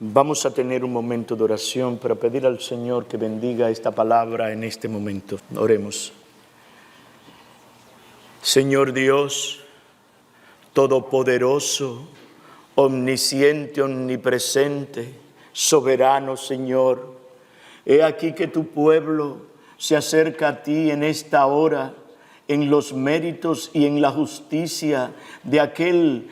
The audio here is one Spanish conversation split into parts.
Vamos a tener un momento de oración para pedir al Señor que bendiga esta palabra en este momento. Oremos. Señor Dios, todopoderoso, omnisciente, omnipresente, soberano Señor, he aquí que tu pueblo se acerca a ti en esta hora, en los méritos y en la justicia de aquel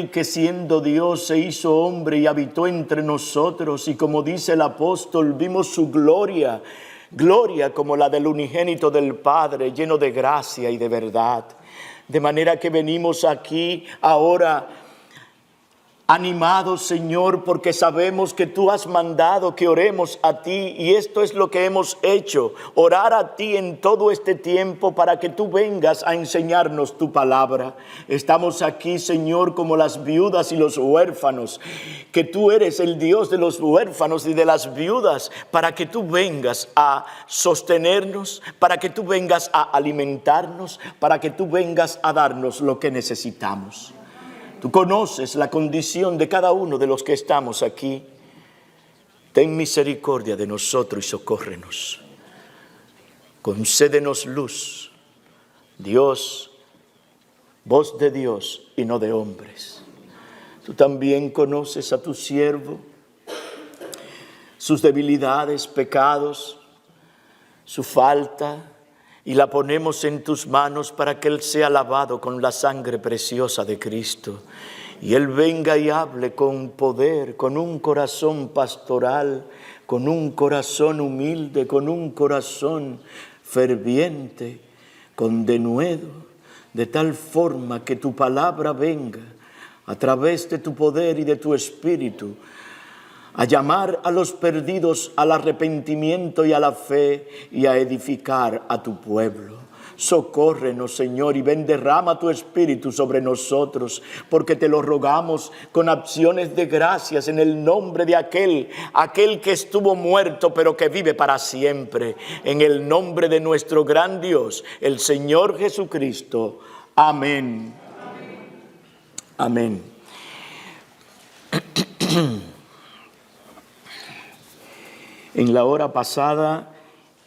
que siendo Dios se hizo hombre y habitó entre nosotros, y como dice el apóstol, vimos su gloria como la del unigénito del Padre, lleno de gracia y de verdad. De manera que venimos aquí ahora animados, Señor, porque sabemos que tú has mandado que oremos a ti, y esto es lo que hemos hecho, orar a ti en todo este tiempo para que tú vengas a enseñarnos tu palabra. Estamos aquí, Señor, como las viudas y los huérfanos, que tú eres el Dios de los huérfanos y de las viudas, para que tú vengas a sostenernos, para que tú vengas a alimentarnos, para que tú vengas a darnos lo que necesitamos. Tú conoces la condición de cada uno de los que estamos aquí. Ten misericordia de nosotros y socórrenos. Concédenos luz, Dios, voz de Dios y no de hombres. Tú también conoces a tu siervo, sus debilidades, pecados, su falta, y la ponemos en tus manos para que Él sea lavado con la sangre preciosa de Cristo. Y Él venga y hable con poder, con un corazón pastoral, con un corazón humilde, con un corazón ferviente, con denuedo, de tal forma que tu palabra venga a través de tu poder y de tu espíritu, a llamar a los perdidos al arrepentimiento y a la fe, y a edificar a tu pueblo. Socórrenos, Señor, y ven, derrama tu espíritu sobre nosotros, porque te lo rogamos con acciones de gracias en el nombre de aquel que estuvo muerto pero que vive para siempre, en el nombre de nuestro gran Dios, el Señor Jesucristo. Amén. Amén. En la hora pasada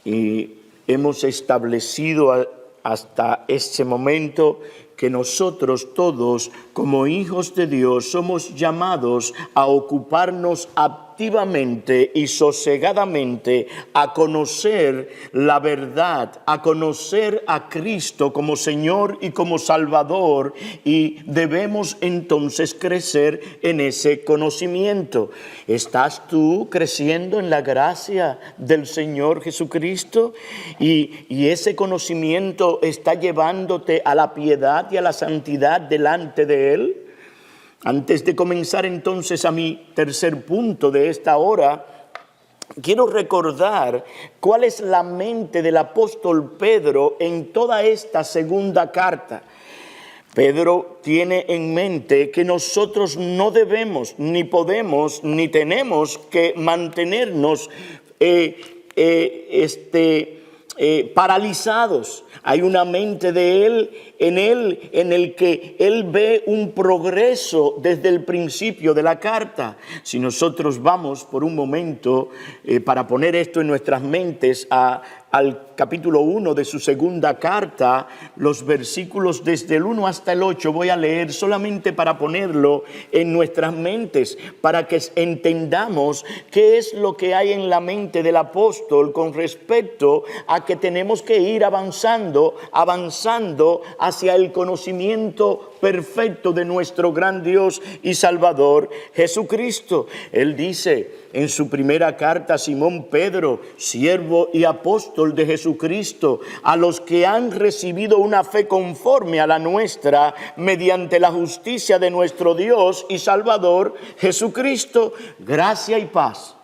hemos establecido hasta este momento que nosotros todos, como hijos de Dios, somos llamados a ocuparnos activamente y sosegadamente a conocer la verdad, a conocer a Cristo como Señor y como Salvador, y debemos entonces crecer en ese conocimiento. ¿Estás tú creciendo en la gracia del Señor Jesucristo? Y ese conocimiento está llevándote a la piedad y a la santidad delante de Él. Antes de comenzar entonces a mi tercer punto de esta hora, quiero recordar cuál es la mente del apóstol Pedro en toda esta segunda carta. Pedro tiene en mente que nosotros no debemos, ni podemos, ni tenemos que mantenernos paralizados. Hay una mente de él en el que él ve un progreso desde el principio de la carta. Si nosotros vamos por un momento para poner esto en nuestras mentes al capítulo 1 de su segunda carta, los versículos desde el 1 hasta el 8 voy a leer solamente para ponerlo en nuestras mentes, para que entendamos qué es lo que hay en la mente del apóstol con respecto a que tenemos que ir avanzando hacia el conocimiento perfecto de nuestro gran Dios y Salvador Jesucristo. Él dice en su primera carta: Simón Pedro, siervo y apóstol de Jesucristo, a los que han recibido una fe conforme a la nuestra, mediante la justicia de nuestro Dios y Salvador Jesucristo, gracia y paz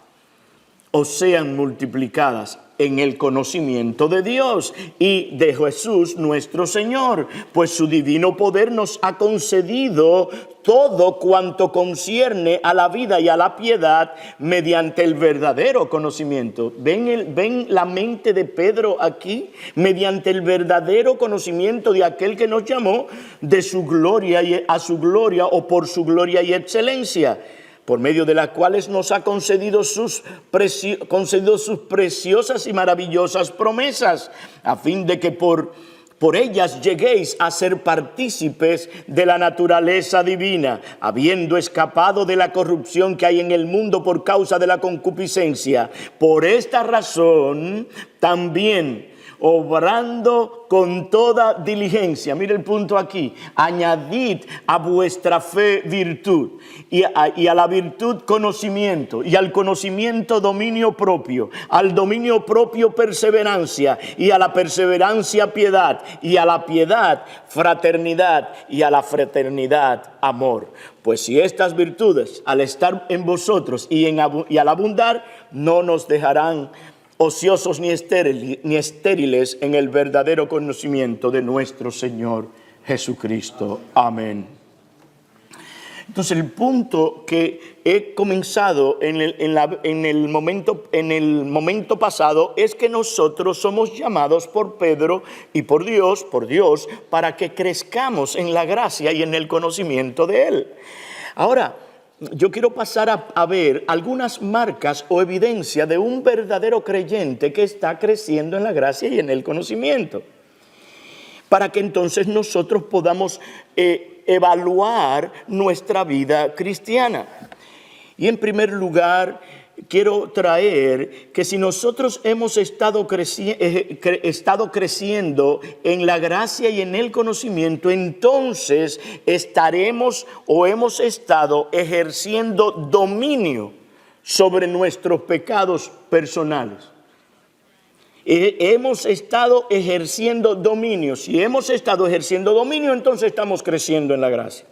os sean multiplicadas en el conocimiento de Dios y de Jesús nuestro Señor, pues su divino poder nos ha concedido todo cuanto concierne a la vida y a la piedad mediante el verdadero conocimiento. ¿Ven la mente de Pedro aquí? Mediante el verdadero conocimiento de aquel que nos llamó de su gloria y a su gloria, o por su gloria y excelencia, por medio de las cuales nos ha concedido sus preciosas y maravillosas promesas, a fin de que por ellas lleguéis a ser partícipes de la naturaleza divina, habiendo escapado de la corrupción que hay en el mundo por causa de la concupiscencia. Por esta razón, también, obrando con toda diligencia, mire el punto aquí, añadid a vuestra fe virtud, y a la virtud conocimiento, y al conocimiento dominio propio, al dominio propio perseverancia, y a la perseverancia piedad, y a la piedad fraternidad, y a la fraternidad amor. Pues si estas virtudes, al estar en vosotros y al abundar, no nos dejarán ociosos ni estériles en el verdadero conocimiento de nuestro Señor Jesucristo. Amén. Entonces, el punto que he comenzado en el momento pasado es que nosotros somos llamados por Pedro y por Dios, para que crezcamos en la gracia y en el conocimiento de Él. Ahora, yo quiero pasar a ver algunas marcas o evidencia de un verdadero creyente que está creciendo en la gracia y en el conocimiento, para que entonces nosotros podamos evaluar nuestra vida cristiana. Y en primer lugar, quiero traer que si nosotros hemos estado creciendo en la gracia y en el conocimiento, entonces estaremos o hemos estado ejerciendo dominio sobre nuestros pecados personales. Hemos estado ejerciendo dominio. Si hemos estado ejerciendo dominio, entonces estamos creciendo en la gracia.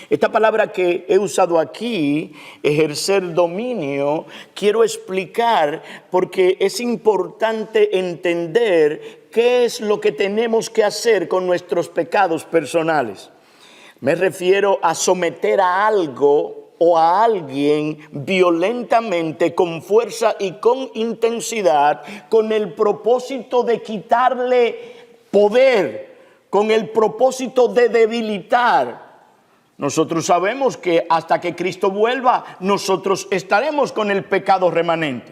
Esta palabra que he usado aquí, ejercer dominio, quiero explicar porque es importante entender qué es lo que tenemos que hacer con nuestros pecados personales. Me refiero a someter a algo o a alguien violentamente, con fuerza y con intensidad, con el propósito de quitarle poder, con el propósito de debilitar. Nosotros sabemos que hasta que Cristo vuelva, nosotros estaremos con el pecado remanente.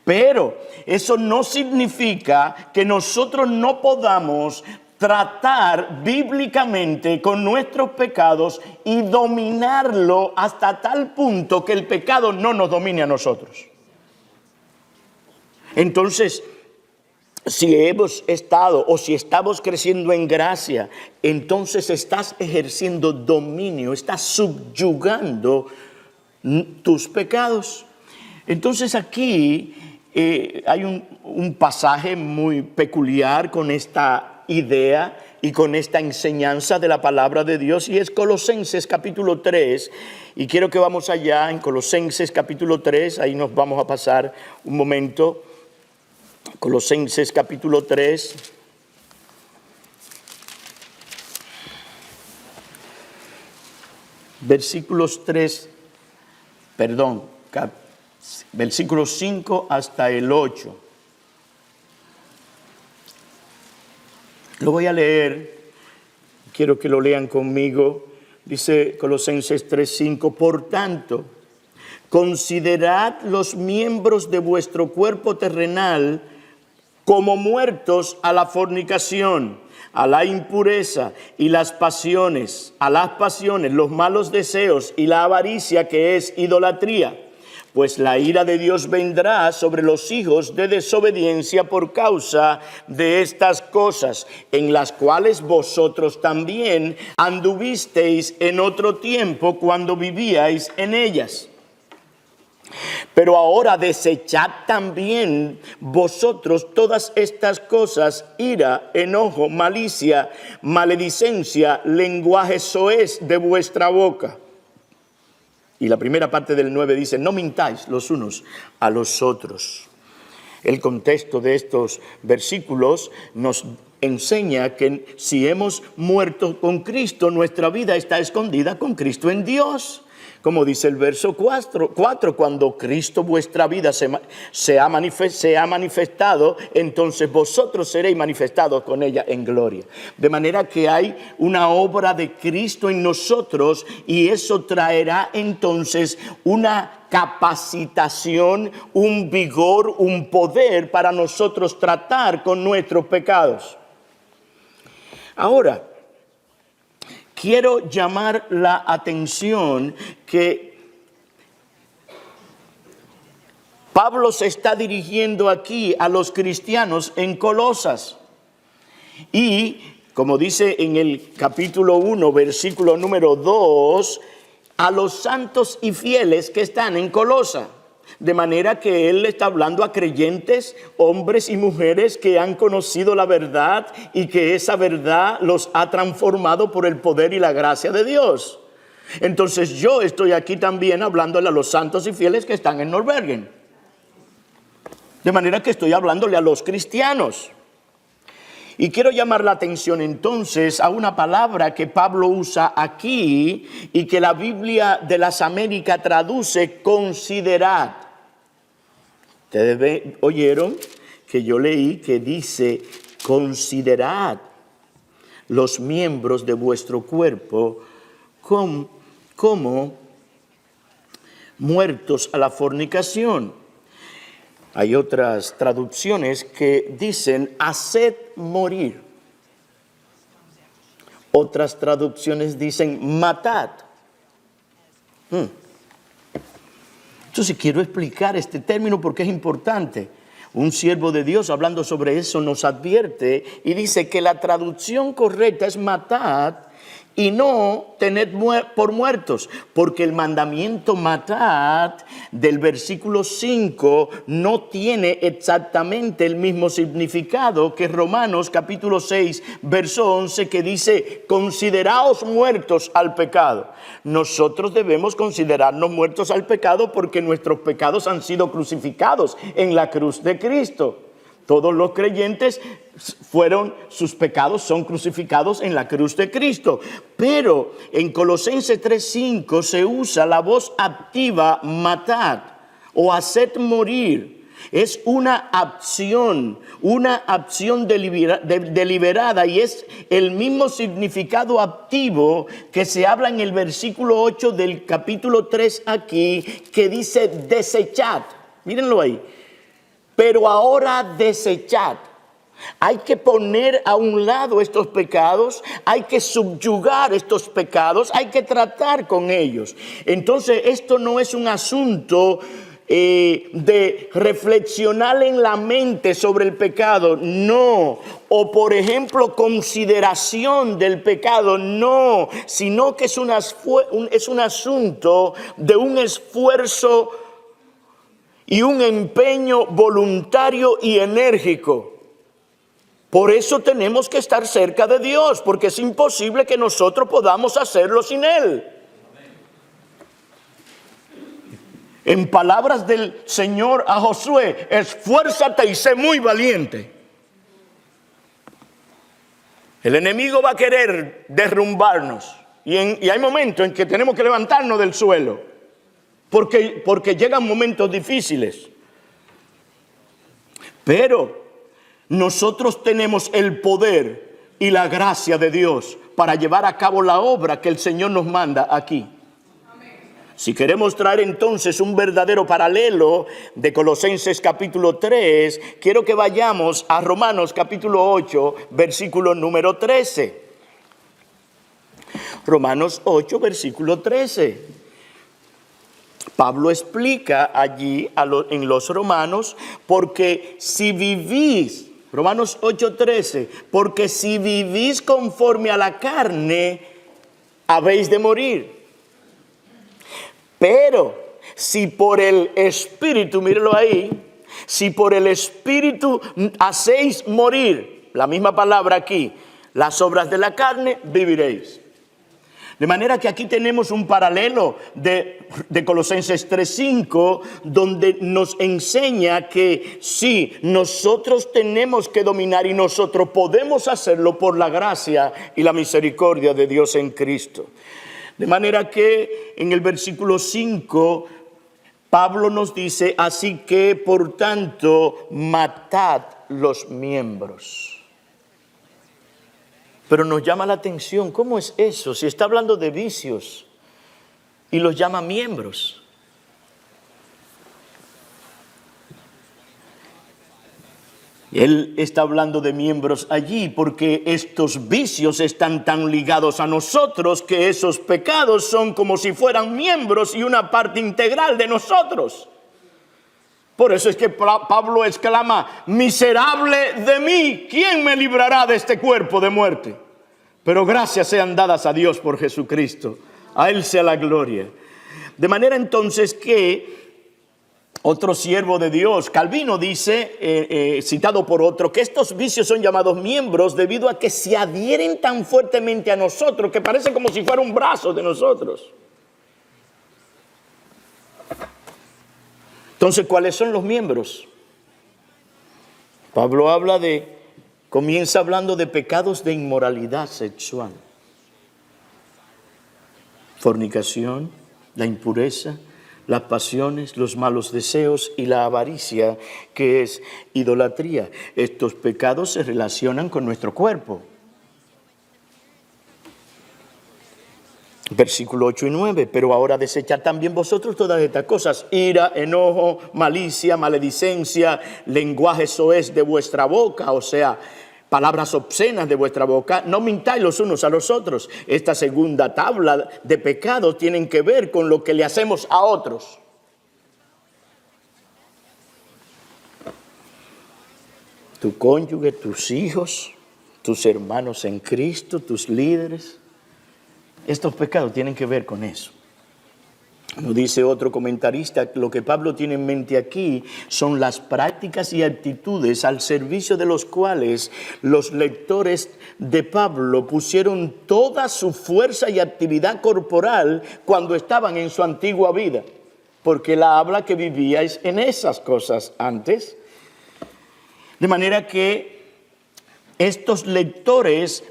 Pero eso no significa que nosotros no podamos tratar bíblicamente con nuestros pecados y dominarlo hasta tal punto que el pecado no nos domine a nosotros. Entonces, si hemos estado o si estamos creciendo en gracia, entonces estás ejerciendo dominio, estás subyugando tus pecados. Entonces aquí hay un pasaje muy peculiar con esta idea y con esta enseñanza de la palabra de Dios, y es Colosenses capítulo 3, y quiero que vamos allá en Colosenses capítulo 3, ahí nos vamos a pasar un momento. Colosenses capítulo 3, versículos 5 hasta el 8. Lo voy a leer, quiero que lo lean conmigo. Dice Colosenses 3:5, por tanto, considerad los miembros de vuestro cuerpo terrenal como muertos a la fornicación, a la impureza y las pasiones, los malos deseos y la avaricia, que es idolatría. Pues la ira de Dios vendrá sobre los hijos de desobediencia por causa de estas cosas, en las cuales vosotros también anduvisteis en otro tiempo cuando vivíais en ellas. Pero ahora desechad también vosotros todas estas cosas: ira, enojo, malicia, maledicencia, lenguaje soez de vuestra boca. Y la primera parte del 9 dice, no mintáis los unos a los otros. El contexto de estos versículos nos enseña que si hemos muerto con Cristo, nuestra vida está escondida con Cristo en Dios. Como dice el verso 4, cuando Cristo vuestra vida se ha manifestado, entonces vosotros seréis manifestados con ella en gloria. De manera que hay una obra de Cristo en nosotros y eso traerá entonces una capacitación, un vigor, un poder para nosotros tratar con nuestros pecados. Ahora, quiero llamar la atención que Pablo se está dirigiendo aquí a los cristianos en Colosas. Y, como dice en el capítulo 1, versículo número 2, a los santos y fieles que están en Colosa. De manera que él está hablando a creyentes, hombres y mujeres que han conocido la verdad y que esa verdad los ha transformado por el poder y la gracia de Dios. Entonces yo estoy aquí también hablándole a los santos y fieles que están en Norbergen. De manera que estoy hablándole a los cristianos. Y quiero llamar la atención entonces a una palabra que Pablo usa aquí y que la Biblia de las Américas traduce considerad. Ustedes oyeron que yo leí que dice considerad los miembros de vuestro cuerpo como muertos a la fornicación. Hay otras traducciones que dicen haced morir. Otras traducciones dicen matad. Entonces quiero explicar este término porque es importante. Un siervo de Dios hablando sobre eso nos advierte y dice que la traducción correcta es matad y no tened por muertos, porque el mandamiento matad del versículo 5 no tiene exactamente el mismo significado que Romanos capítulo 6, verso 11, que dice consideraos muertos al pecado. Nosotros debemos considerarnos muertos al pecado porque nuestros pecados han sido crucificados en la cruz de Cristo. Todos los creyentes sus pecados son crucificados en la cruz de Cristo. Pero en Colosenses 3:5 se usa la voz activa matad o haced morir. Es una acción deliberada y es el mismo significado activo que se habla en el versículo 8 del capítulo 3 aquí, que dice desechad. Mírenlo ahí. Pero ahora desechad. Hay que poner a un lado estos pecados, hay que subyugar estos pecados, hay que tratar con ellos. Entonces esto no es un asunto de reflexionar en la mente sobre el pecado, no. O por ejemplo consideración del pecado, no. Sino que es un asunto de un esfuerzo y un empeño voluntario y enérgico. Por eso tenemos que estar cerca de Dios, porque es imposible que nosotros podamos hacerlo sin Él. En palabras del Señor a Josué, esfuérzate y sé muy valiente. El enemigo va a querer derrumbarnos y hay momentos en que tenemos que levantarnos del suelo. Porque llegan momentos difíciles. Pero nosotros tenemos el poder y la gracia de Dios para llevar a cabo la obra que el Señor nos manda aquí. Si queremos traer entonces un verdadero paralelo de Colosenses capítulo 3, quiero que vayamos a Romanos capítulo 8, versículo número 13. Romanos 8, versículo 13. Pablo explica allí en los Romanos, porque si vivís, Romanos 8:13, porque si vivís conforme a la carne, habéis de morir. Pero si por el Espíritu, mírenlo ahí, si por el Espíritu hacéis morir, la misma palabra aquí, las obras de la carne, viviréis. De manera que aquí tenemos un paralelo de Colosenses 3:5, donde nos enseña que sí, nosotros tenemos que dominar y nosotros podemos hacerlo por la gracia y la misericordia de Dios en Cristo. De manera que en el versículo 5, Pablo nos dice, así que por tanto, matad los miembros. Pero nos llama la atención, ¿cómo es eso? Si está hablando de vicios y los llama miembros. Él está hablando de miembros allí porque estos vicios están tan ligados a nosotros que esos pecados son como si fueran miembros y una parte integral de nosotros. Por eso es que Pablo exclama, miserable de mí, ¿quién me librará de este cuerpo de muerte? Pero gracias sean dadas a Dios por Jesucristo. A Él sea la gloria. De manera entonces que otro siervo de Dios, Calvino, dice, citado por otro, que estos vicios son llamados miembros debido a que se adhieren tan fuertemente a nosotros que parece como si fuera un brazo de nosotros. Entonces, ¿cuáles son los miembros? Pablo comienza hablando de pecados de inmoralidad sexual. Fornicación, la impureza, las pasiones, los malos deseos y la avaricia, que es idolatría. Estos pecados se relacionan con nuestro cuerpo. Versículo 8 y 9, pero ahora desechad también vosotros todas estas cosas, ira, enojo, malicia, maledicencia, lenguaje soez de vuestra boca, o sea, palabras obscenas de vuestra boca, no mintáis los unos a los otros. Esta segunda tabla de pecados tienen que ver con lo que le hacemos a otros. Tu cónyuge, tus hijos, tus hermanos en Cristo, tus líderes. Estos pecados tienen que ver con eso. Como dice otro comentarista, lo que Pablo tiene en mente aquí son las prácticas y actitudes al servicio de los cuales los lectores de Pablo pusieron toda su fuerza y actividad corporal cuando estaban en su antigua vida. Porque la habla que vivíais en esas cosas antes. De manera que estos lectores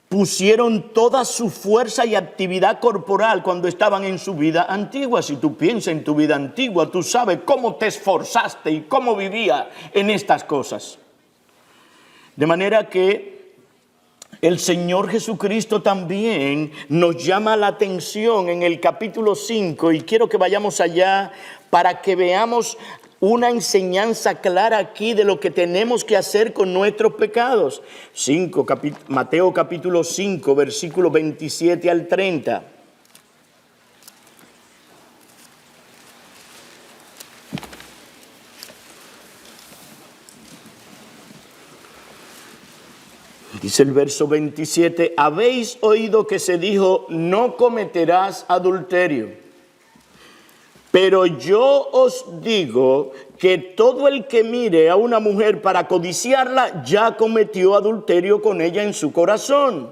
pusieron toda su fuerza y actividad corporal cuando estaban en su vida antigua. Si tú piensas en tu vida antigua, tú sabes cómo te esforzaste y cómo vivía en estas cosas. De manera que el Señor Jesucristo también nos llama la atención en el capítulo 5, y quiero que vayamos allá para que veamos una enseñanza clara aquí de lo que tenemos que hacer con nuestros pecados. Mateo capítulo 5, versículos 27 al 30. Dice el verso 27, habéis oído que se dijo, no cometerás adulterio. Pero yo os digo que todo el que mire a una mujer para codiciarla, ya cometió adulterio con ella en su corazón.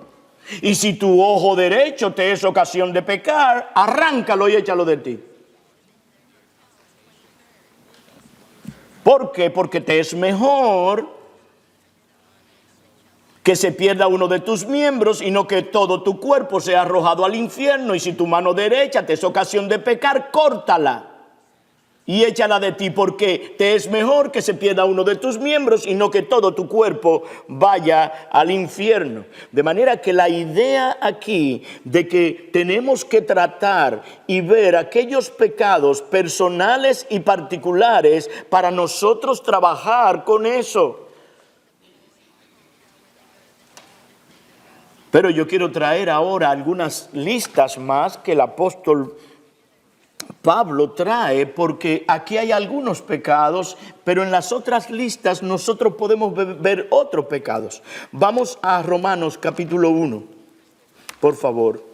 Y si tu ojo derecho te es ocasión de pecar, arráncalo y échalo de ti. ¿Por qué? Porque te es mejor que se pierda uno de tus miembros y no que todo tu cuerpo sea arrojado al infierno. Y si tu mano derecha te es ocasión de pecar, córtala y échala de ti, porque te es mejor que se pierda uno de tus miembros y no que todo tu cuerpo vaya al infierno. De manera que la idea aquí de que tenemos que tratar y ver aquellos pecados personales y particulares para nosotros trabajar con eso. Pero yo quiero traer ahora algunas listas más que el apóstol Pablo trae, porque aquí hay algunos pecados, pero en las otras listas nosotros podemos ver otros pecados. Vamos a Romanos capítulo 1, por favor.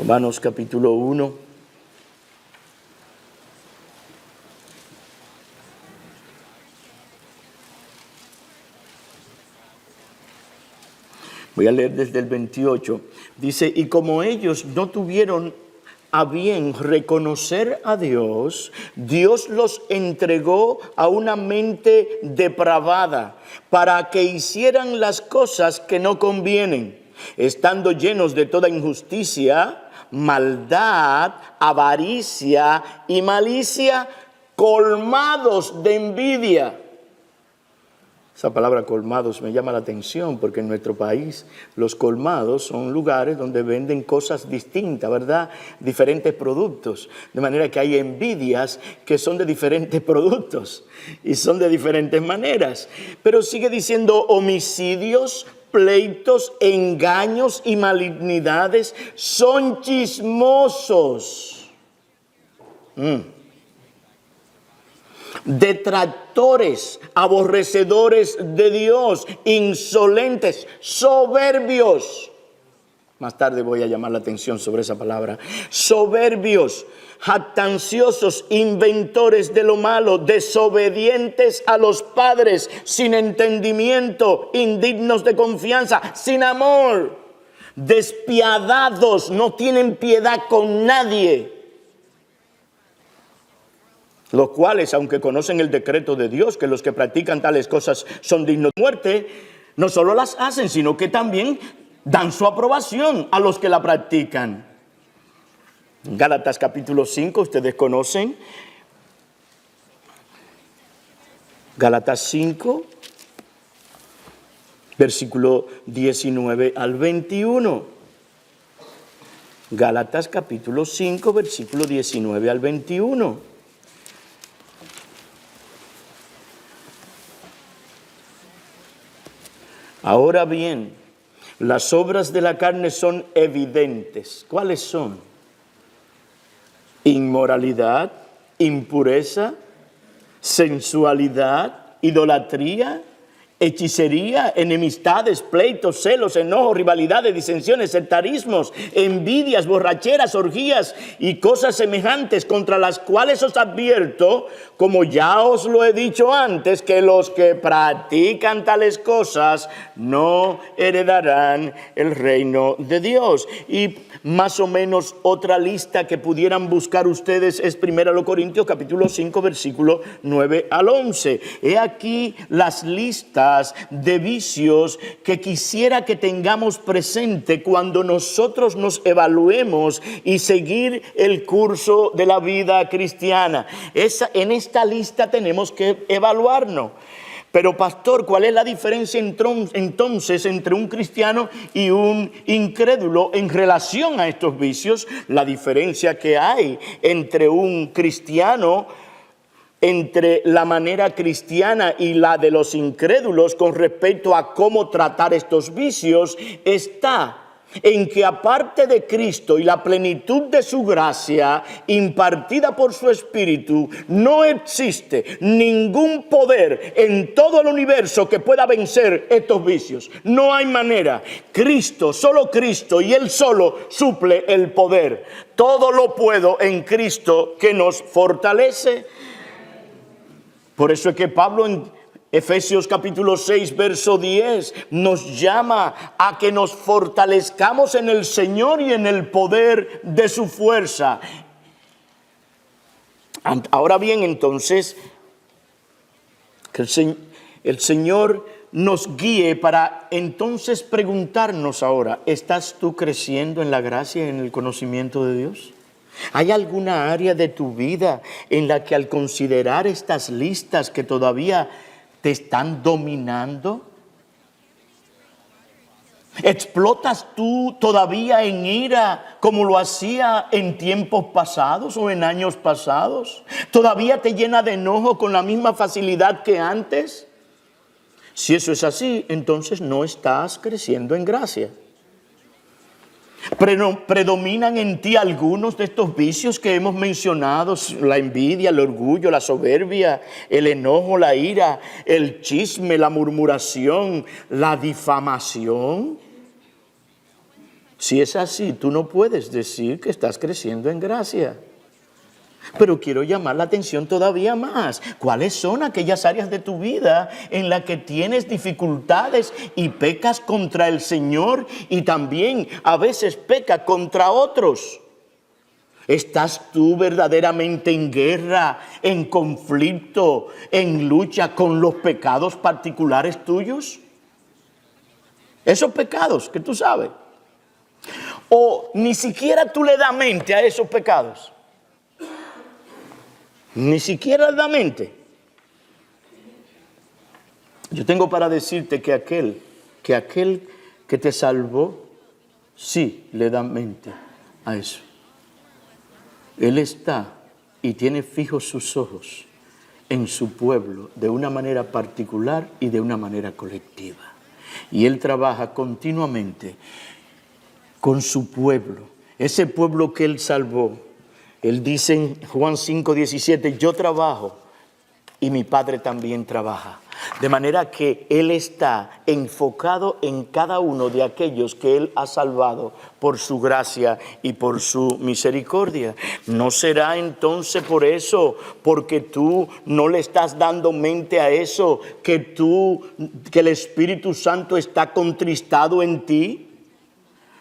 Romanos capítulo 1. Voy a leer desde el 28. Dice, y como ellos no tuvieron a bien reconocer a Dios, Dios los entregó a una mente depravada para que hicieran las cosas que no convienen, estando llenos de toda injusticia, maldad, avaricia y malicia, colmados de envidia. Esa palabra colmados me llama la atención porque en nuestro país los colmados son lugares donde venden cosas distintas, ¿verdad? Diferentes productos. De manera que hay envidias que son de diferentes productos y son de diferentes maneras. Pero sigue diciendo homicidios, pleitos, engaños y malignidades, son chismosos. Detractores, aborrecedores de Dios, insolentes, soberbios. Más tarde voy a llamar la atención sobre esa palabra. Soberbios, jactanciosos, inventores de lo malo, desobedientes a los padres, sin entendimiento, indignos de confianza, sin amor, despiadados, no tienen piedad con nadie. Los cuales, aunque conocen el decreto de Dios, que los que practican tales cosas son dignos de muerte, no solo las hacen, sino que también dan su aprobación a los que la practican. Gálatas capítulo 5, ustedes conocen. Gálatas 5, versículo 19 al 21. Gálatas capítulo 5, versículo 19 al 21. Ahora bien, las obras de la carne son evidentes. ¿Cuáles son? Inmoralidad, impureza, sensualidad, idolatría, hechicería, enemistades, pleitos, celos, enojos, rivalidades, disensiones, sectarismos, envidias, borracheras, orgías y cosas semejantes, contra las cuales os advierto, como ya os lo he dicho antes, que los que practican tales cosas no heredarán el reino de Dios. Y más o menos otra lista que pudieran buscar ustedes es 1 Corintios capítulo 5 versículo 9 al 11. He aquí las listas de vicios que quisiera que tengamos presente cuando nosotros nos evaluemos y seguir el curso de la vida cristiana. En esta lista tenemos que evaluarnos. Pero pastor, ¿cuál es la diferencia entonces entre un cristiano y un incrédulo en relación a estos vicios? La diferencia que hay entre un cristiano, entre la manera cristiana y la de los incrédulos con respecto a cómo tratar estos vicios, está en que aparte de Cristo y la plenitud de su gracia impartida por su Espíritu, no existe ningún poder en todo el universo que pueda vencer estos vicios. No hay manera. Cristo, solo Cristo y Él solo suple el poder. Todo lo puedo en Cristo que nos fortalece. Por eso es que Pablo en Efesios capítulo 6, verso 10 nos llama a que nos fortalezcamos en el Señor y en el poder de su fuerza. Ahora bien, entonces, que el Señor nos guíe para entonces preguntarnos ahora, ¿estás tú creciendo en la gracia y en el conocimiento de Dios? ¿Hay alguna área de tu vida en la que al considerar estas listas que todavía te están dominando? ¿Explotas tú todavía en ira como lo hacía en tiempos pasados o en años pasados? ¿Todavía te llena de enojo con la misma facilidad que antes? Si eso es así, entonces no estás creciendo en gracia. ¿Predominan en ti algunos de estos vicios que hemos mencionado? La envidia, el orgullo, la soberbia, el enojo, la ira, el chisme, la murmuración, la difamación. Si es así, tú no puedes decir que estás creciendo en gracia. Pero quiero llamar la atención todavía más. ¿Cuáles son aquellas áreas de tu vida en las que tienes dificultades y pecas contra el Señor y también a veces pecas contra otros? ¿Estás tú verdaderamente en guerra, en conflicto, en lucha con los pecados particulares tuyos? Esos pecados que tú sabes. O ni siquiera tú le das mente a esos pecados. Ni siquiera le da mente. Yo tengo para decirte que aquel que te salvó, sí le da mente a eso. Él está y tiene fijos sus ojos en su pueblo de una manera particular y de una manera colectiva. Y Él trabaja continuamente con su pueblo, ese pueblo que Él salvó. Él dice en Juan 5:17, yo trabajo y mi Padre también trabaja. De manera que Él está enfocado en cada uno de aquellos que Él ha salvado por su gracia y por su misericordia. ¿No será entonces por eso, porque tú no le estás dando mente a eso, que el Espíritu Santo está contristado en ti?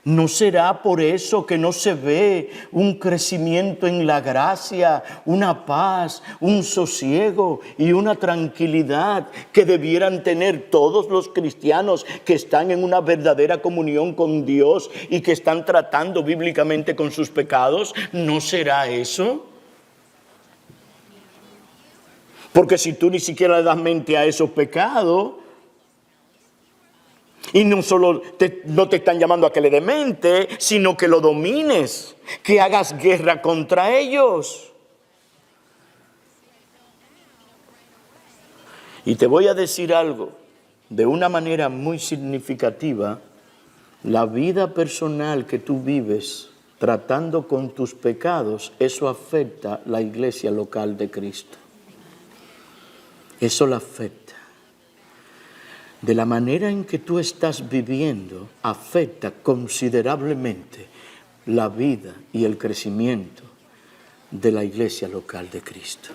¿No será por eso que no se ve un crecimiento en la gracia, una paz, un sosiego y una tranquilidad que debieran tener todos los cristianos que están en una verdadera comunión con Dios y que están tratando bíblicamente con sus pecados? ¿No será eso? Porque si tú ni siquiera le das mente a esos pecados, y no solo no te están llamando a que le dé mente, sino que lo domines, que hagas guerra contra ellos. Y te voy a decir algo, de una manera muy significativa, la vida personal que tú vives tratando con tus pecados, eso afecta la iglesia local de Cristo. Eso la afecta. De la manera en que tú estás viviendo, afecta considerablemente la vida y el crecimiento de la iglesia local de Cristo.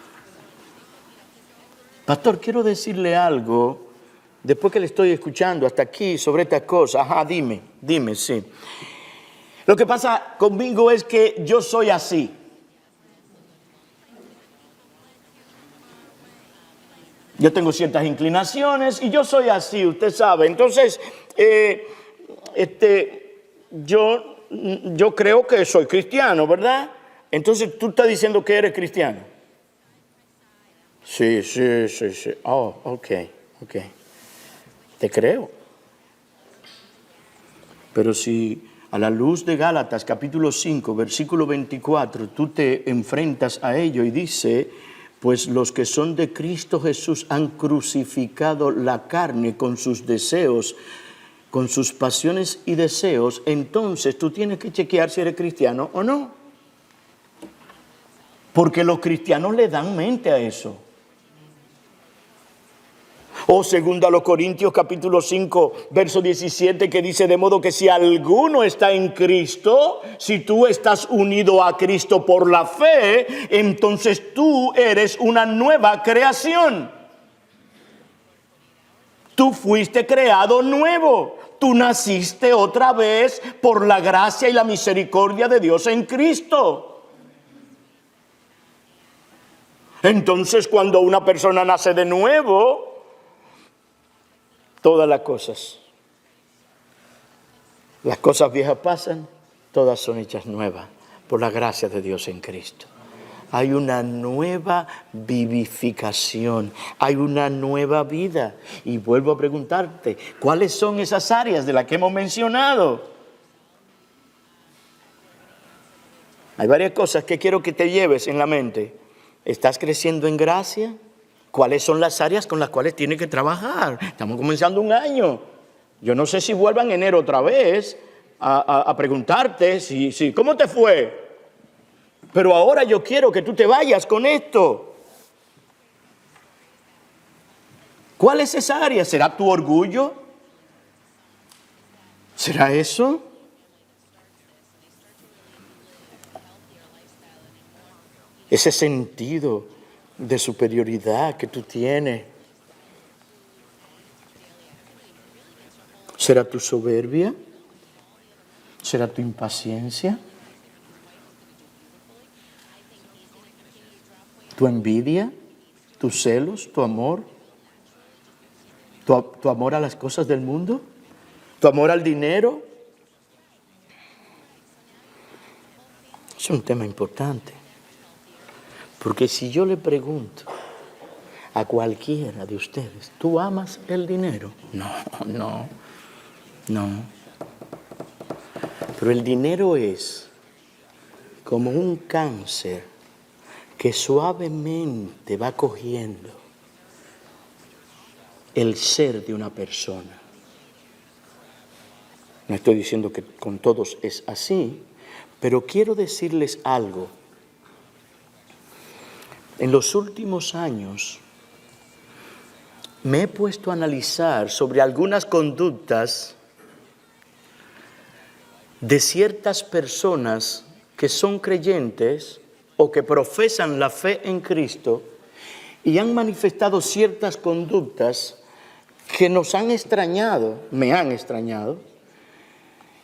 Pastor, quiero decirle algo, después que le estoy escuchando hasta aquí sobre estas cosas. Ajá, dime, sí. Lo que pasa conmigo es que yo soy así. Yo tengo ciertas inclinaciones y yo soy así, usted sabe. Entonces, yo creo que soy cristiano, ¿verdad? Entonces, tú estás diciendo que eres cristiano. Sí. Oh, ok. Te creo. Pero si a la luz de Gálatas capítulo 5, versículo 24, tú te enfrentas a ello y dice: pues los que son de Cristo Jesús han crucificado la carne con sus deseos, con sus pasiones y deseos. Entonces tú tienes que chequear si eres cristiano o no. Porque los cristianos le dan mente a eso. O segundo a los Corintios capítulo 5, verso 17, que dice: de modo que si alguno está en Cristo, si tú estás unido a Cristo por la fe, entonces tú eres una nueva creación. Tú fuiste creado nuevo. Tú naciste otra vez por la gracia y la misericordia de Dios en Cristo. Entonces, cuando una persona nace de nuevo, todas las cosas viejas pasan, todas son hechas nuevas por la gracia de Dios en Cristo. Hay una nueva vivificación, hay una nueva vida. Y vuelvo a preguntarte, ¿cuáles son esas áreas de las que hemos mencionado? Hay varias cosas que quiero que te lleves en la mente. ¿Estás creciendo en gracia? ¿Cuáles son las áreas con las cuales tienes que trabajar? Estamos comenzando un año. Yo no sé si vuelva en enero otra vez a preguntarte si ¿cómo te fue? Pero ahora yo quiero que tú te vayas con esto. ¿Cuál es esa área? ¿Será tu orgullo? ¿Será eso? ese sentido de superioridad que tú tienes. ¿Será tu soberbia? ¿Será tu impaciencia? ¿Tu envidia? ¿Tus celos? ¿Tu amor? ¿Tu amor a las cosas del mundo? ¿Tu amor al dinero? Es un tema importante. Porque si yo le pregunto a cualquiera de ustedes, ¿tú amas el dinero? No. Pero el dinero es como un cáncer que suavemente va cogiendo el ser de una persona. No estoy diciendo que con todos es así, pero quiero decirles algo. En los últimos años me he puesto a analizar sobre algunas conductas de ciertas personas que son creyentes o que profesan la fe en Cristo y han manifestado ciertas conductas que nos han extrañado, me han extrañado,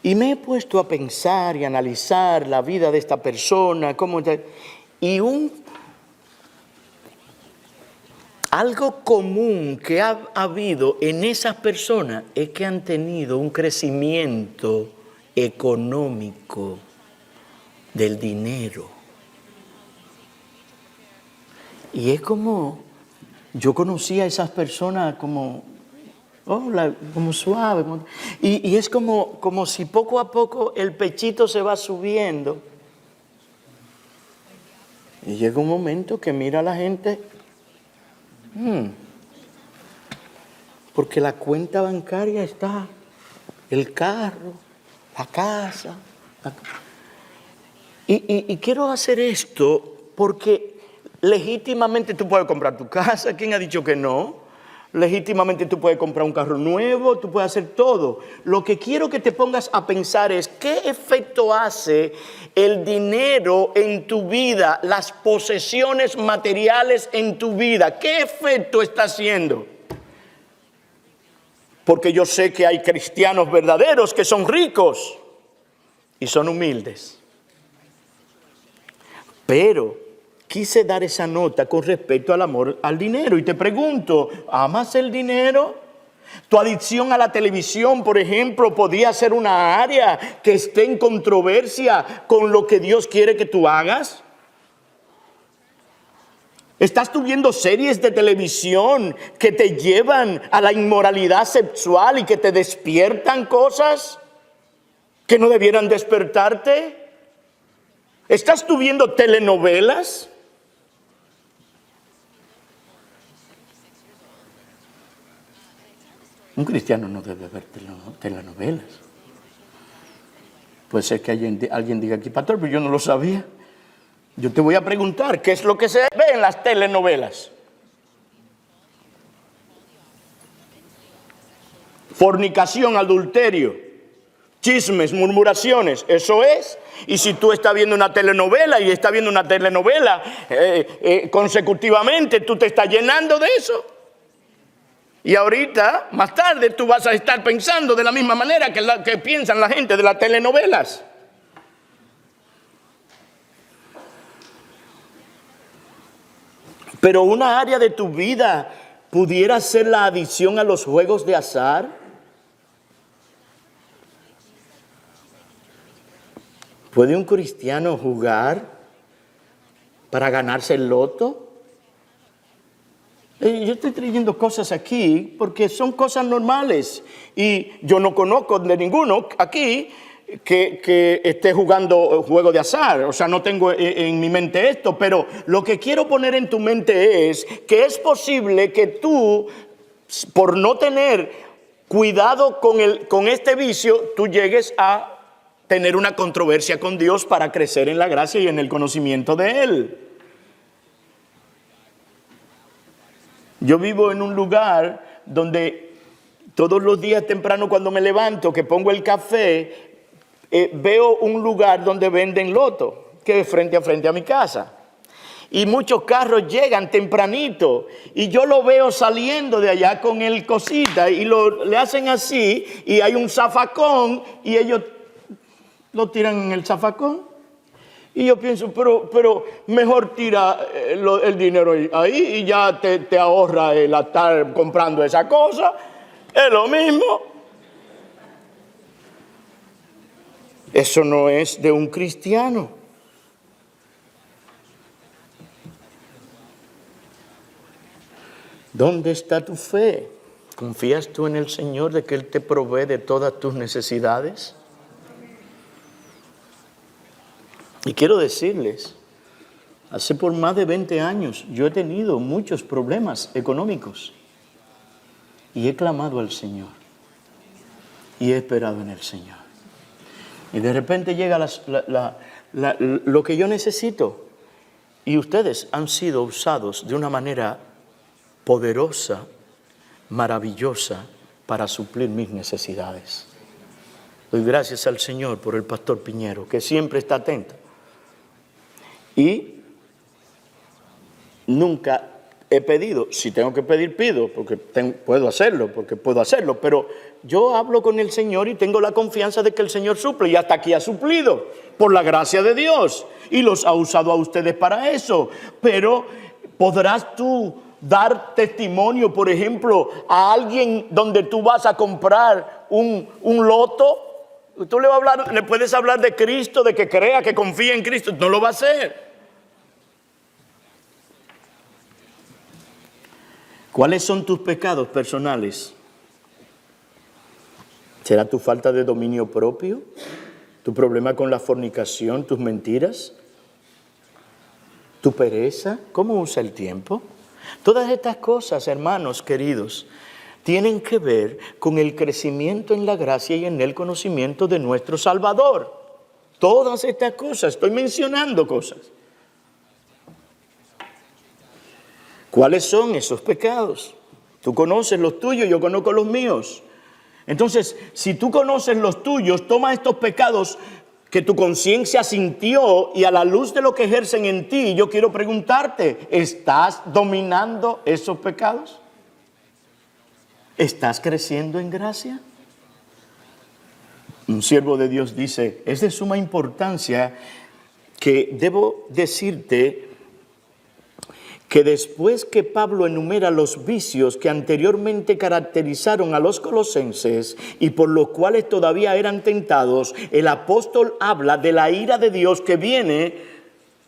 y me he puesto a pensar y analizar la vida de esta persona, y algo común que ha habido en esas personas es que han tenido un crecimiento económico del dinero. Y es como, yo conocí a esas personas como, como suave. Y es como si poco a poco el pechito se va subiendo. Y llega un momento que mira a la gente, porque la cuenta bancaria está, el carro, la casa. Y quiero hacer esto porque legítimamente tú puedes comprar tu casa. ¿Quién ha dicho que no? Legítimamente tú puedes comprar un carro nuevo, tú puedes hacer todo. Lo que quiero que te pongas a pensar es qué efecto hace el dinero en tu vida, las posesiones materiales en tu vida. ¿Qué efecto está haciendo? Porque yo sé que hay cristianos verdaderos que son ricos y son humildes. Pero quise dar esa nota con respecto al amor al dinero. Y te pregunto, ¿amas el dinero? Tu adicción a la televisión, por ejemplo, podría ser una área que esté en controversia con lo que Dios quiere que tú hagas. ¿Estás tú viendo series de televisión que te llevan a la inmoralidad sexual y que te despiertan cosas que no debieran despertarte? ¿Estás tú viendo telenovelas? Un cristiano no debe ver telenovelas. Puede ser que alguien diga aquí, pastor, pero yo no lo sabía. Yo te voy a preguntar, ¿qué es lo que se ve en las telenovelas? Fornicación, adulterio, chismes, murmuraciones, eso es. Y si tú estás viendo una telenovela consecutivamente, tú te estás llenando de eso. Y ahorita, más tarde, tú vas a estar pensando de la misma manera que piensan la gente de las telenovelas. Pero una área de tu vida pudiera ser la adicción a los juegos de azar. ¿Puede un cristiano jugar para ganarse el loto? Yo estoy trayendo cosas aquí porque son cosas normales. Y yo no conozco de ninguno aquí que esté jugando juego de azar. O sea, no tengo en mi mente esto. Pero lo que quiero poner en tu mente es que es posible que tú, por no tener cuidado con este vicio, tú llegues a tener una controversia con Dios para crecer en la gracia y en el conocimiento de Él. Yo vivo en un lugar donde todos los días temprano cuando me levanto, que pongo el café, veo un lugar donde venden loto, que es frente a mi casa. Y muchos carros llegan tempranito y yo lo veo saliendo de allá con el cosita y le hacen así y hay un zafacón y ellos lo tiran en el zafacón. Y yo pienso, pero mejor tira el dinero ahí y ya te ahorra el estar comprando esa cosa. Es lo mismo. Eso no es de un cristiano. ¿Dónde está tu fe? ¿Confías tú en el Señor de que Él te provee de todas tus necesidades? Y quiero decirles, hace por más de 20 años yo he tenido muchos problemas económicos y he clamado al Señor y he esperado en el Señor. Y de repente llega lo que yo necesito y ustedes han sido usados de una manera poderosa, maravillosa para suplir mis necesidades. Doy gracias al Señor por el pastor Piñero, que siempre está atento. Y nunca he pedido, si tengo que pedir, pido, porque puedo hacerlo, pero yo hablo con el Señor y tengo la confianza de que el Señor suple, y hasta aquí ha suplido, por la gracia de Dios, y los ha usado a ustedes para eso. Pero ¿podrás tú dar testimonio, por ejemplo, a alguien donde tú vas a comprar un loto? Tú le puedes hablar de Cristo, de que crea, que confía en Cristo. No lo va a hacer. ¿Cuáles son tus pecados personales? ¿Será tu falta de dominio propio? ¿Tu problema con la fornicación? ¿Tus mentiras? ¿Tu pereza? ¿Cómo usa el tiempo? Todas estas cosas, hermanos queridos, tienen que ver con el crecimiento en la gracia y en el conocimiento de nuestro Salvador. Todas estas cosas, estoy mencionando cosas. ¿Cuáles son esos pecados? Tú conoces los tuyos, yo conozco los míos. Entonces, si tú conoces los tuyos, toma estos pecados que tu conciencia sintió y a la luz de lo que ejercen en ti, yo quiero preguntarte, ¿estás dominando esos pecados? ¿Estás creciendo en gracia? Un siervo de Dios dice, es de suma importancia que debo decirte que después que Pablo enumera los vicios que anteriormente caracterizaron a los colosenses y por los cuales todavía eran tentados, el apóstol habla de la ira de Dios que viene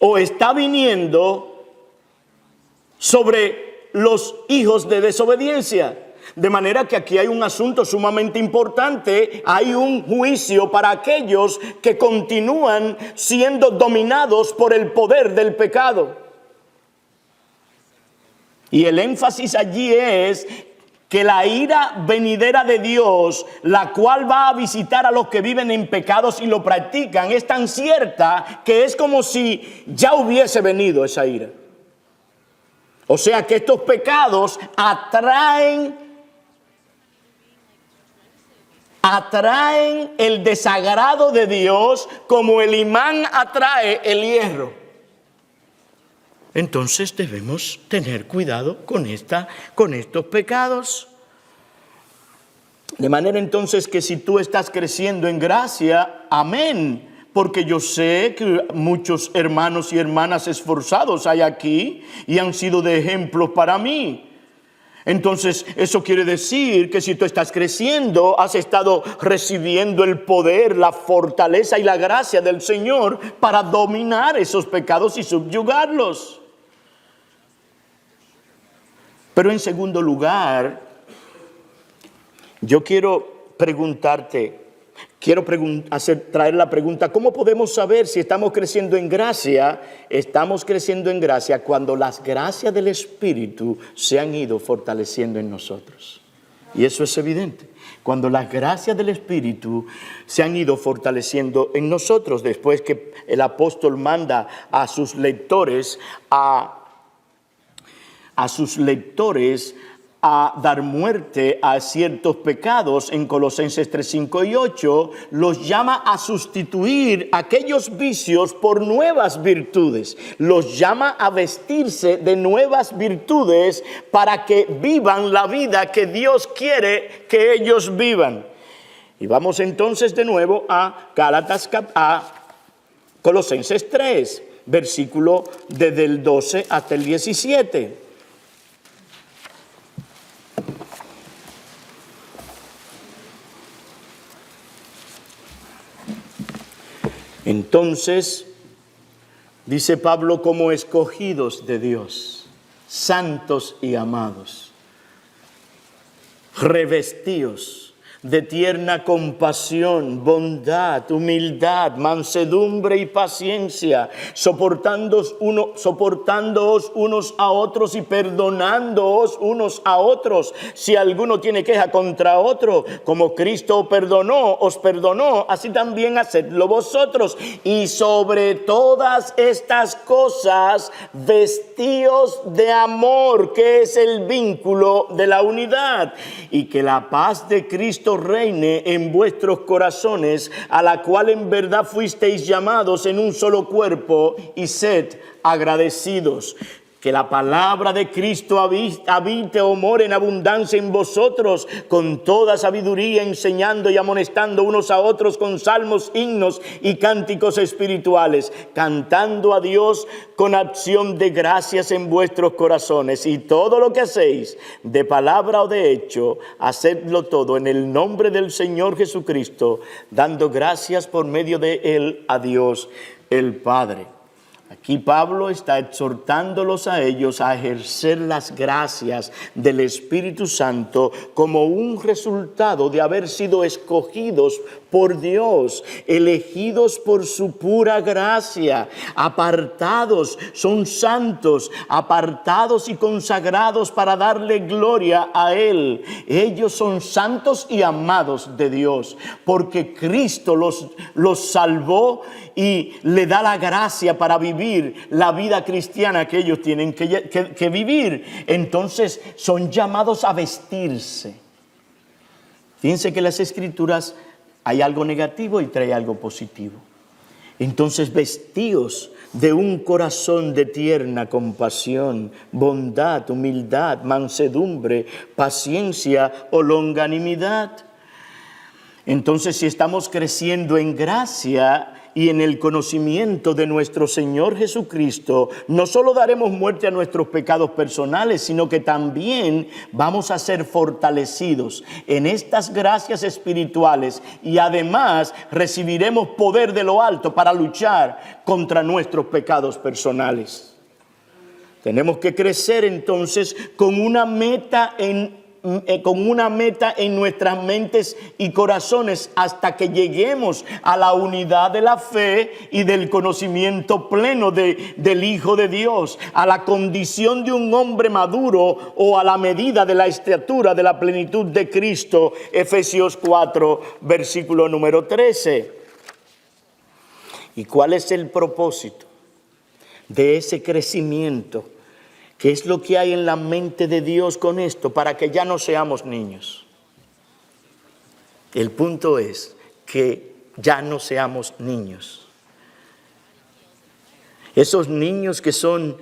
o está viniendo sobre los hijos de desobediencia. De manera que aquí hay un asunto sumamente importante, hay un juicio para aquellos que continúan siendo dominados por el poder del pecado. Y el énfasis allí es que la ira venidera de Dios, la cual va a visitar a los que viven en pecados y lo practican, es tan cierta que es como si ya hubiese venido esa ira. O sea que estos pecados atraen el desagrado de Dios como el imán atrae el hierro. Entonces debemos tener cuidado con estos pecados. De manera entonces que si tú estás creciendo en gracia, amén. Porque yo sé que muchos hermanos y hermanas esforzados hay aquí y han sido de ejemplos para mí. Entonces, eso quiere decir que si tú estás creciendo, has estado recibiendo el poder, la fortaleza y la gracia del Señor para dominar esos pecados y subyugarlos. Pero en segundo lugar, yo quiero preguntarte, traer la pregunta, ¿cómo podemos saber si estamos creciendo en gracia? Estamos creciendo en gracia cuando las gracias del Espíritu se han ido fortaleciendo en nosotros. Y eso es evidente. Cuando las gracias del Espíritu se han ido fortaleciendo en nosotros, después que el apóstol manda a sus lectores a dar muerte a ciertos pecados en Colosenses 3, 5 y 8, los llama a sustituir aquellos vicios por nuevas virtudes. Los llama a vestirse de nuevas virtudes para que vivan la vida que Dios quiere que ellos vivan. Y vamos entonces de nuevo a Colosenses 3, versículo desde el 12 hasta el 17. Entonces, dice Pablo, como escogidos de Dios, santos y amados, revestíos de tierna compasión, bondad, humildad, mansedumbre y paciencia, soportándoos unos a otros y perdonándoos unos a otros, si alguno tiene queja contra otro, como Cristo os perdonó, así también hacedlo vosotros. Y sobre todas estas cosas, vestíos de amor, que es el vínculo de la unidad, y que la paz de Cristo reine en vuestros corazones, a la cual en verdad fuisteis llamados en un solo cuerpo, y sed agradecidos. Que la palabra de Cristo habite o more en abundancia en vosotros, con toda sabiduría, enseñando y amonestando unos a otros con salmos, himnos y cánticos espirituales, cantando a Dios con acción de gracias en vuestros corazones. Y todo lo que hacéis, de palabra o de hecho, hacedlo todo en el nombre del Señor Jesucristo, dando gracias por medio de Él a Dios el Padre. Aquí Pablo está exhortándolos a ellos a ejercer las gracias del Espíritu Santo como un resultado de haber sido escogidos por Dios, elegidos por su pura gracia, apartados, son santos, apartados y consagrados para darle gloria a Él. Ellos son santos y amados de Dios, porque Cristo los salvó y le da la gracia para vivir la vida cristiana que ellos tienen que vivir. Entonces son llamados a vestirse. Fíjense que las Escrituras hay algo negativo y trae algo positivo. Entonces, vestíos de un corazón de tierna compasión, bondad, humildad, mansedumbre, paciencia o longanimidad. Entonces, si estamos creciendo en gracia y en el conocimiento de nuestro Señor Jesucristo, no solo daremos muerte a nuestros pecados personales, sino que también vamos a ser fortalecidos en estas gracias espirituales, y además recibiremos poder de lo alto para luchar contra nuestros pecados personales. Tenemos que crecer entonces con una meta en nuestras mentes y corazones, hasta que lleguemos a la unidad de la fe y del conocimiento pleno del Hijo de Dios, a la condición de un hombre maduro, o a la medida de la estatura de la plenitud de Cristo. Efesios 4, versículo número 13. ¿Y cuál es el propósito de ese crecimiento? ¿Qué es lo que hay en la mente de Dios con esto? Para que ya no seamos niños. El punto es que ya no seamos niños. Esos niños que son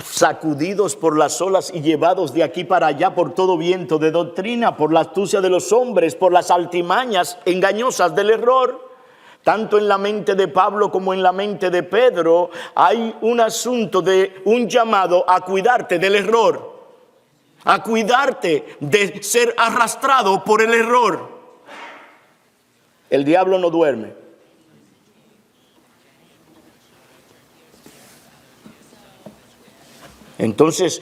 sacudidos por las olas y llevados de aquí para allá por todo viento de doctrina, por la astucia de los hombres, por las altimañas engañosas del error. Tanto en la mente de Pablo como en la mente de Pedro hay un asunto de un llamado a cuidarte del error, a cuidarte de ser arrastrado por el error. El diablo no duerme. Entonces,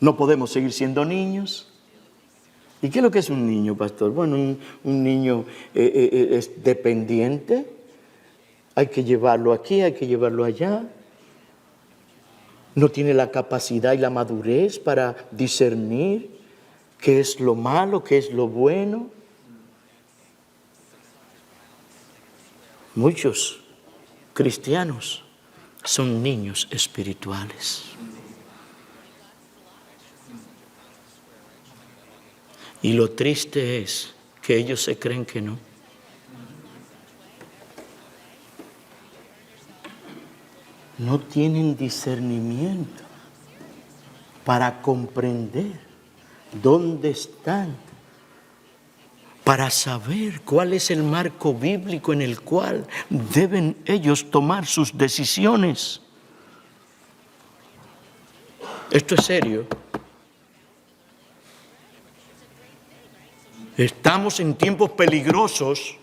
no podemos seguir siendo niños. ¿Y qué es lo que es un niño, pastor? Bueno, un niño es dependiente. Hay que llevarlo aquí, hay que llevarlo allá. No tiene la capacidad y la madurez para discernir qué es lo malo, qué es lo bueno. Muchos cristianos son niños espirituales. Y lo triste es que ellos se creen que no. No tienen discernimiento para comprender dónde están, para saber cuál es el marco bíblico en el cual deben ellos tomar sus decisiones. Esto es serio. Estamos en tiempos peligrosos.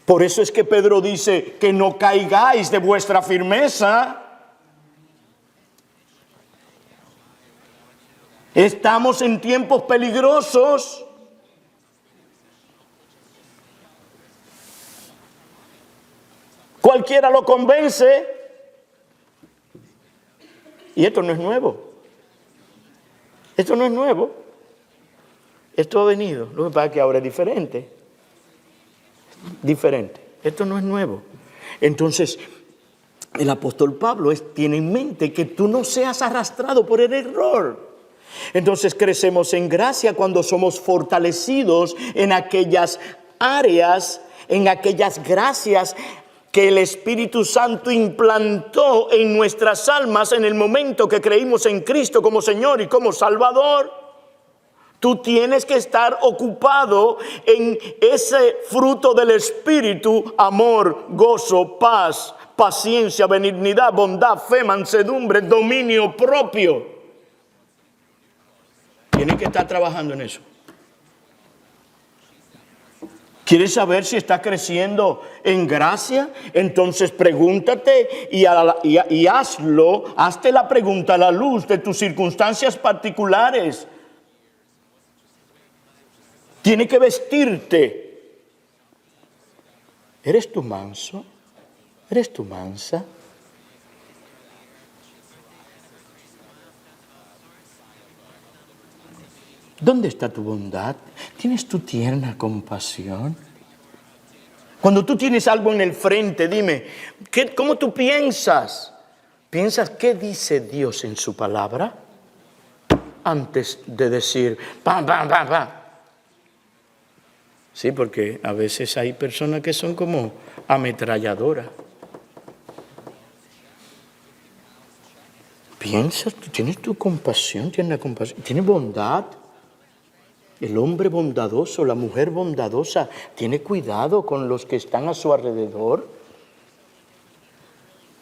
Por eso es que Pedro dice que no caigáis de vuestra firmeza. Estamos en tiempos peligrosos. Cualquiera lo convence. Y esto no es nuevo. Esto no es nuevo. Esto ha venido. Lo que pasa es que ahora es diferente. Diferente. Esto no es nuevo. Entonces, el apóstol Pablo tiene en mente que tú no seas arrastrado por el error. Entonces crecemos en gracia cuando somos fortalecidos en aquellas áreas, en aquellas gracias que el Espíritu Santo implantó en nuestras almas en el momento que creímos en Cristo como Señor y como Salvador. Tú tienes que estar ocupado en ese fruto del Espíritu: amor, gozo, paz, paciencia, benignidad, bondad, fe, mansedumbre, dominio propio. Tienes que estar trabajando en eso. ¿Quieres saber si estás creciendo en gracia? Entonces pregúntate y hazlo. Hazte la pregunta a la luz de tus circunstancias particulares. Tiene que vestirte. ¿Eres tú manso? ¿Eres tú mansa? ¿Dónde está tu bondad? ¿Tienes tu tierna compasión? Cuando tú tienes algo en el frente, dime, ¿cómo tú piensas? ¿Piensas qué dice Dios en su palabra? Antes de decir, pam, pam, pam, pam. Sí, porque a veces hay personas que son como ametralladoras. Piensas, tú tienes tu compasión, tienes la compasión, tienes bondad. El hombre bondadoso, la mujer bondadosa, tiene cuidado con los que están a su alrededor.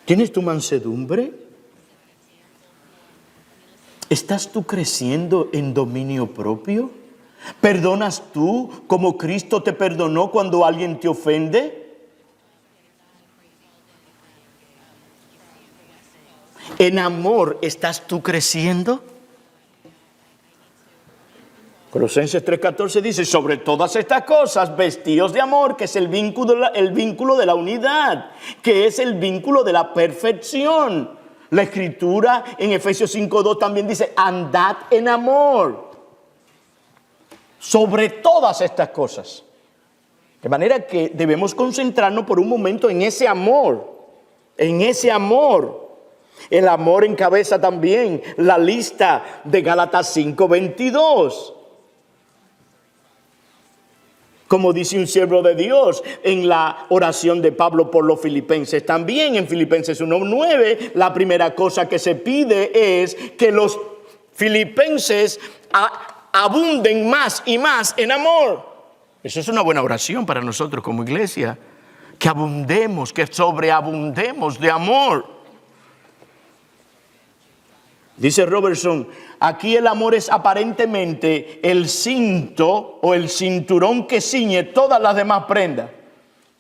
¿Tienes tu mansedumbre? ¿Estás tú creciendo en dominio propio? ¿Perdonas tú como Cristo te perdonó cuando alguien te ofende? ¿En amor estás tú creciendo? Colosenses 3:14 dice, sobre todas estas cosas, vestíos de amor, que es el vínculo de la unidad, que es el vínculo de la perfección. La Escritura en Efesios 5:2 también dice, andad en amor. Sobre todas estas cosas. De manera que debemos concentrarnos por un momento en ese amor. En ese amor. El amor encabeza también la lista de Gálatas 5:22. Como dice un siervo de Dios en la oración de Pablo por los filipenses. También en Filipenses 1:9, la primera cosa que se pide es que los filipenses abunden más y más en amor. Eso es una buena oración para nosotros como iglesia. Que abundemos, que sobreabundemos de amor. Dice Robertson, aquí el amor es aparentemente el cinto o el cinturón que ciñe todas las demás prendas.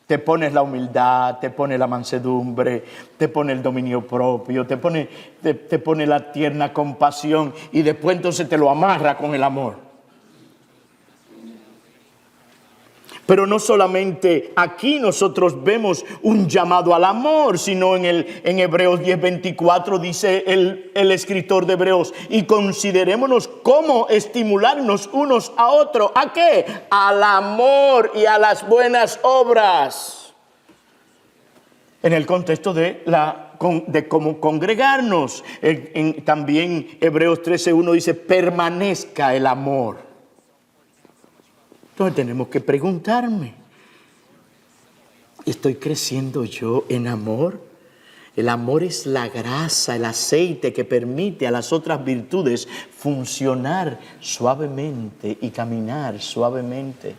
Te pones la humildad, te pone la mansedumbre, te pone el dominio propio, te pone la tierna compasión y después entonces te lo amarra con el amor. Pero no solamente aquí nosotros vemos un llamado al amor, sino en Hebreos 10:24 dice el escritor de Hebreos, y considerémonos cómo estimularnos unos a otros. ¿A qué? Al amor y a las buenas obras. En el contexto de cómo congregarnos. También Hebreos 13:1 dice, permanezca el amor. Entonces tenemos que preguntarme, ¿estoy creciendo yo en amor? El amor es la grasa, el aceite que permite a las otras virtudes funcionar suavemente y caminar suavemente.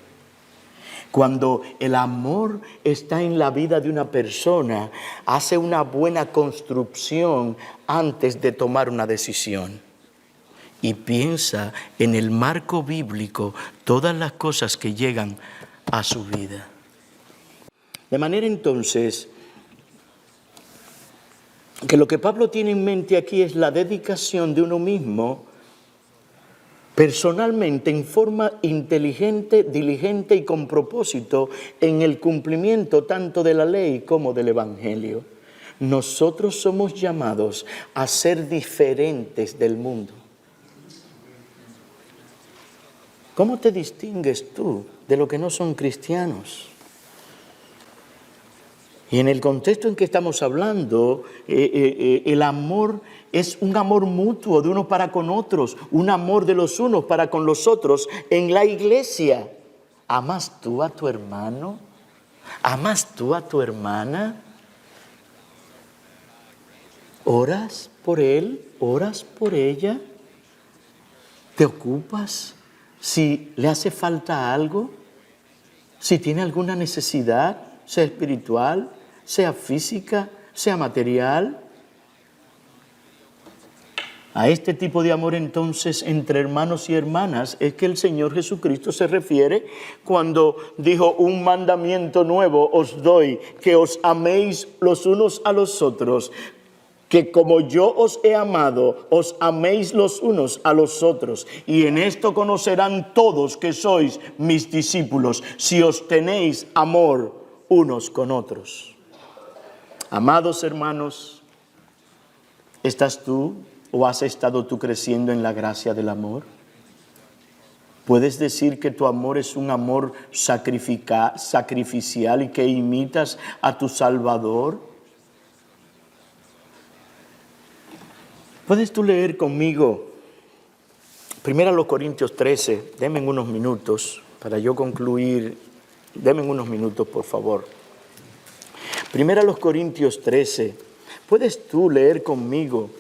Cuando el amor está en la vida de una persona, hace una buena construcción antes de tomar una decisión. Y piensa en el marco bíblico todas las cosas que llegan a su vida. De manera entonces que lo que Pablo tiene en mente aquí es la dedicación de uno mismo personalmente, en forma inteligente, diligente y con propósito en el cumplimiento tanto de la ley como del Evangelio. Nosotros somos llamados a ser diferentes del mundo. ¿Cómo te distingues tú de los que no son cristianos? Y en el contexto en que estamos hablando, el amor es un amor mutuo de unos para con otros, un amor de los unos para con los otros en la iglesia. ¿Amas tú a tu hermano? ¿Amas tú a tu hermana? ¿Oras por él? ¿Oras por ella? ¿Te ocupas si le hace falta algo? Si tiene alguna necesidad, sea espiritual, sea física, sea material. A este tipo de amor entonces entre hermanos y hermanas es que el Señor Jesucristo se refiere cuando dijo: un mandamiento nuevo os doy, que os améis los unos a los otros, que como yo os he amado, os améis los unos a los otros, y en esto conocerán todos que sois mis discípulos, si os tenéis amor unos con otros. Amados hermanos, ¿estás tú o has estado tú creciendo en la gracia del amor? ¿Puedes decir que tu amor es un amor sacrificial y que imitas a tu Salvador? ¿Puedes tú leer conmigo 1 Corintios 13? Denme unos minutos para yo concluir. Denme unos minutos, por favor. 1 Corintios 13. ¿Puedes tú leer conmigo?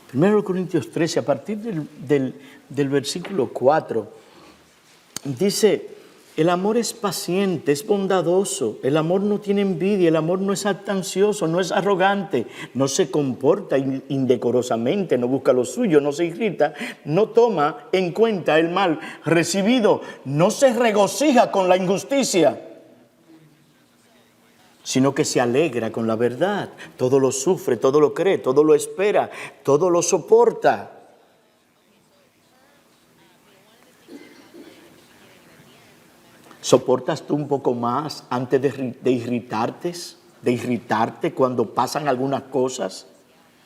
Primero Corintios 13, a partir del versículo 4, dice: el amor es paciente, es bondadoso, el amor no tiene envidia, el amor no es jactancioso, no es arrogante, no se comporta indecorosamente, no busca lo suyo, no se irrita, no toma en cuenta el mal recibido, no se regocija con la injusticia, sino que se alegra con la verdad. Todo lo sufre, todo lo cree, todo lo espera, todo lo soporta. ¿Soportas tú un poco más antes de irritarte cuando pasan algunas cosas?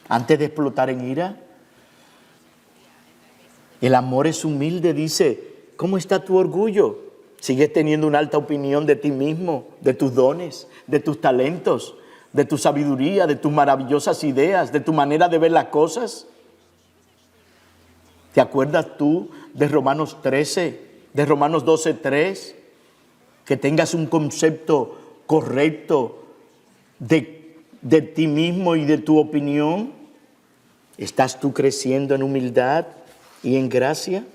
Antes de explotar en ira. El amor es humilde, dice. ¿Cómo está tu orgullo? ¿Sigues teniendo una alta opinión de ti mismo, de tus dones, de tus talentos, de tu sabiduría, de tus maravillosas ideas, de tu manera de ver las cosas? ¿Te acuerdas tú de Romanos 13, de Romanos 12:3? Que tengas un concepto correcto de ti mismo y de tu opinión. ¿Estás tú creciendo en humildad y en gracia?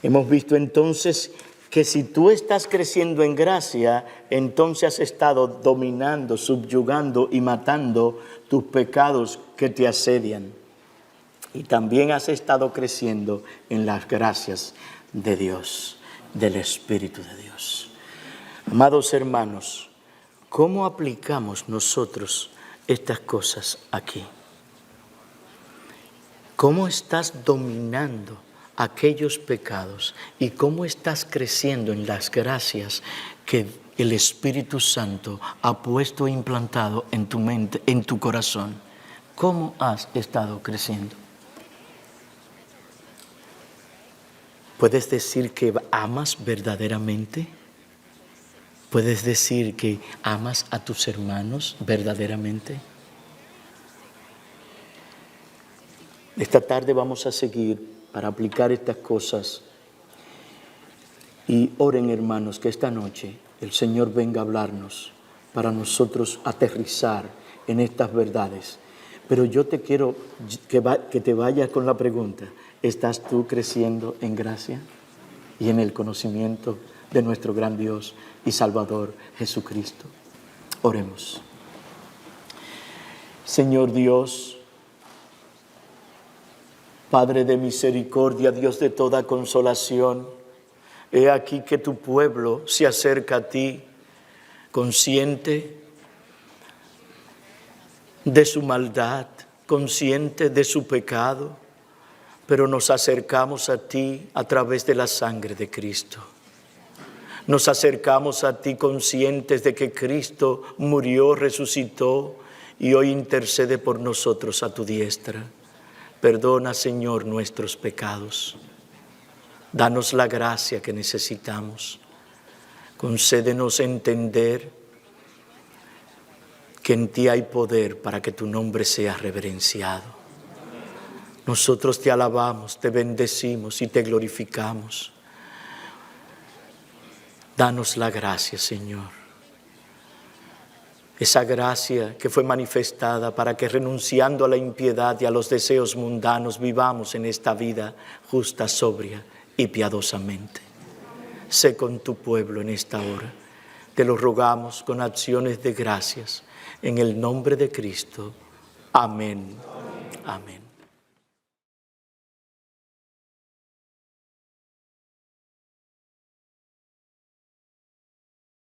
Hemos visto entonces que si tú estás creciendo en gracia, entonces has estado dominando, subyugando y matando tus pecados que te asedian. Y también has estado creciendo en las gracias de Dios, del Espíritu de Dios. Amados hermanos, ¿cómo aplicamos nosotros estas cosas aquí? ¿Cómo estás dominando aquellos pecados y cómo estás creciendo en las gracias que el Espíritu Santo ha puesto e implantado en tu mente, en tu corazón? ¿Cómo has estado creciendo? ¿Puedes decir que amas verdaderamente? ¿Puedes decir que amas a tus hermanos verdaderamente? Esta tarde vamos a seguir para aplicar estas cosas. Y oren, hermanos, que esta noche el Señor venga a hablarnos para nosotros aterrizar en estas verdades. Pero yo te quiero que te vayas con la pregunta: ¿estás tú creciendo en gracia y en el conocimiento de nuestro gran Dios y Salvador Jesucristo? Oremos. Señor Dios, Padre de misericordia, Dios de toda consolación, he aquí que tu pueblo se acerca a ti, consciente de su maldad, consciente de su pecado, pero nos acercamos a ti a través de la sangre de Cristo. Nos acercamos a ti conscientes de que Cristo murió, resucitó y hoy intercede por nosotros a tu diestra. Perdona, Señor, nuestros pecados. Danos la gracia que necesitamos. Concédenos entender que en ti hay poder para que tu nombre sea reverenciado. Nosotros te alabamos, te bendecimos y te glorificamos. Danos la gracia, Señor. Esa gracia que fue manifestada para que, renunciando a la impiedad y a los deseos mundanos, vivamos en esta vida justa, sobria y piadosamente. Sé con tu pueblo en esta hora. Te lo rogamos con acciones de gracias. En el nombre de Cristo. Amén. Amén.